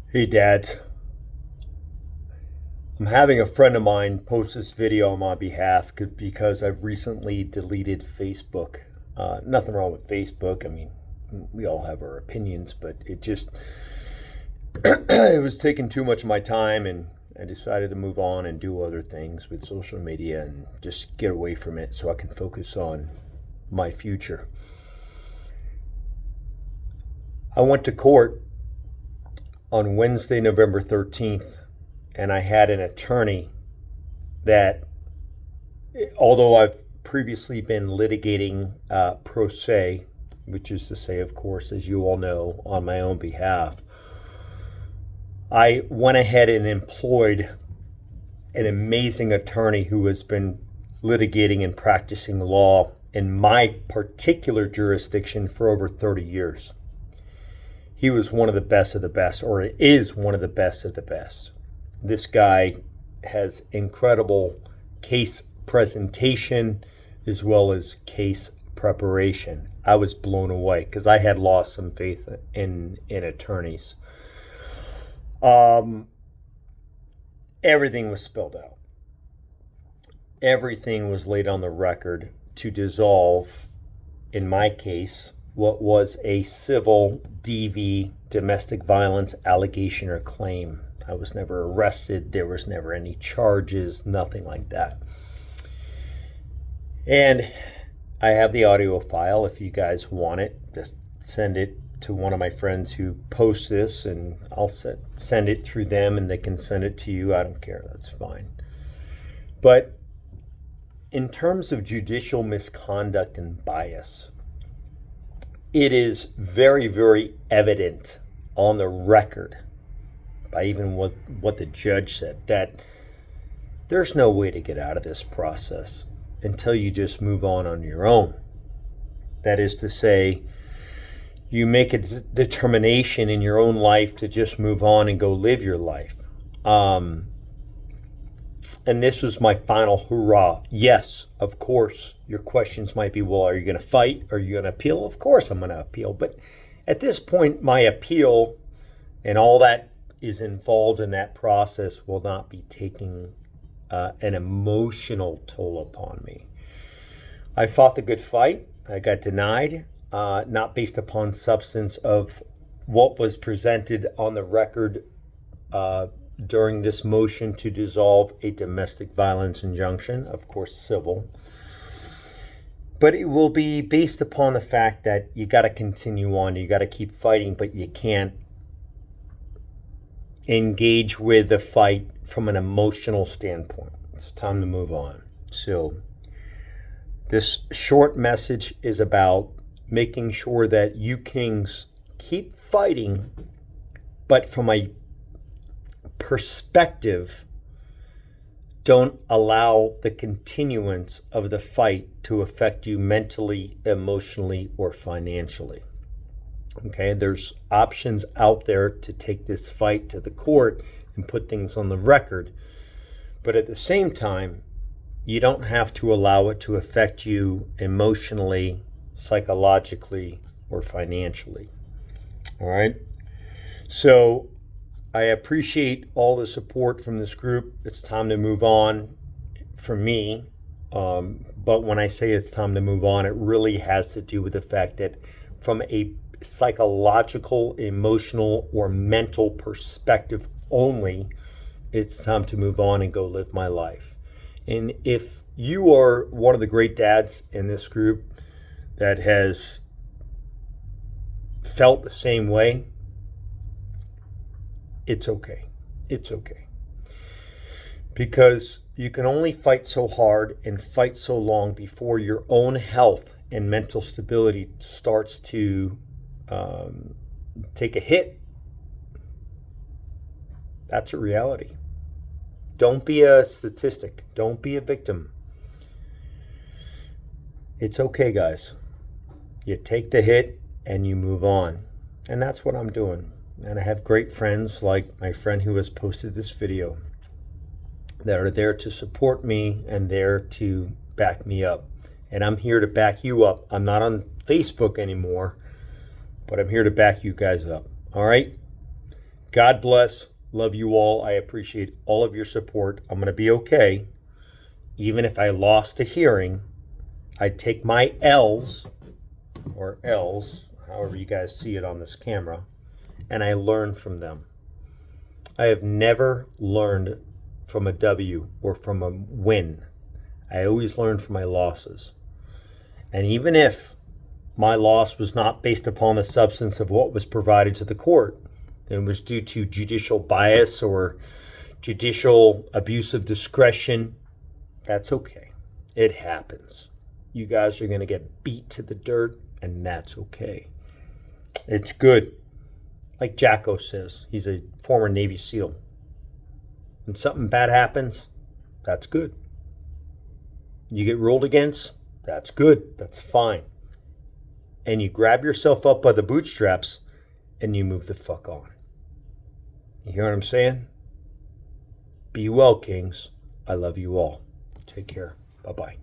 Hey Dad, I'm having a friend of mine post this video on my behalf because I've recently deleted Facebook. Nothing wrong with Facebook. I mean, we all have our opinions, but it was taking too much of my time, and I decided to move on and do other things with social media and just get away from it so I can focus on my future. I went to court on Wednesday, November 13th, and I had an attorney that, although I've previously been litigating pro se, which is to say, of course, as you all know, on my own behalf, I went ahead and employed an amazing attorney who has been litigating and practicing law in my particular jurisdiction for over 30 years. He was one of the best of the best, or is one of the best of the best. This guy has incredible case presentation as well as case preparation. I was blown away because I had lost some faith in attorneys. Everything was spelled out. Everything was laid on the record to dissolve, in my case, what was a civil DV, domestic violence allegation or claim. I was never arrested. There was never any charges, nothing like that. And I have the audio file. If you guys want it, just send it to one of my friends who posts this, and I'll send it through them and they can send it to you. I don't care. That's fine. But in terms of judicial misconduct and bias, it is very, very evident on the record by even what the judge said that there's no way to get out of this process until you just move on your own. That is to say, you make a determination in your own life to just move on and go live your life. And this was my final hurrah. Yes, of course, your questions might be, well, are you going to fight? Are you going to appeal? Of course I'm going to appeal. But at this point, my appeal and all that is involved in that process will not be taking an emotional toll upon me. I fought the good fight. I got denied, not based upon substance of what was presented on the record during this motion to dissolve a domestic violence injunction, of course, civil. But it will be based upon the fact that you got to continue on, you got to keep fighting, but you can't engage with the fight from an emotional standpoint. It's time to move on. So this short message is about making sure that you kings keep fighting, but from a perspective, don't allow the continuance of the fight to affect you mentally, emotionally, or financially. Okay, there's options out there to take this fight to the court and put things on the record. But at the same time, you don't have to allow it to affect you emotionally, psychologically, or financially. All right? So I appreciate all the support from this group. It's time to move on for me. But when I say it's time to move on, it really has to do with the fact that from a psychological, emotional, or mental perspective only, it's time to move on and go live my life. And if you are one of the great dads in this group that has felt the same way, it's okay. It's okay. Because you can only fight so hard and fight so long before your own health and mental stability starts to take a hit. That's a reality. Don't be a statistic. Don't be a victim. It's okay, guys. You take the hit and you move on. And that's what I'm doing. And I have great friends like my friend who has posted this video that are there to support me and there to back me up. And I'm here to back you up. I'm not on Facebook anymore, but I'm here to back you guys up. All right? God bless. Love you all. I appreciate all of your support. I'm going to be okay. Even if I lost a hearing, I'd take my L's, or L's, however you guys see it on this camera, and I learn from them. I have never learned from a W or from a win. I always learn from my losses. And even if my loss was not based upon the substance of what was provided to the court, it was due to judicial bias or judicial abuse of discretion, that's okay. It happens. You guys are going to get beat to the dirt, and that's okay. It's good. Like Jacko says, he's a former Navy SEAL. When something bad happens, that's good. You get ruled against, that's good. That's fine. And you grab yourself up by the bootstraps and you move the fuck on. You hear what I'm saying? Be well, Kings. I love you all. Take care. Bye-bye.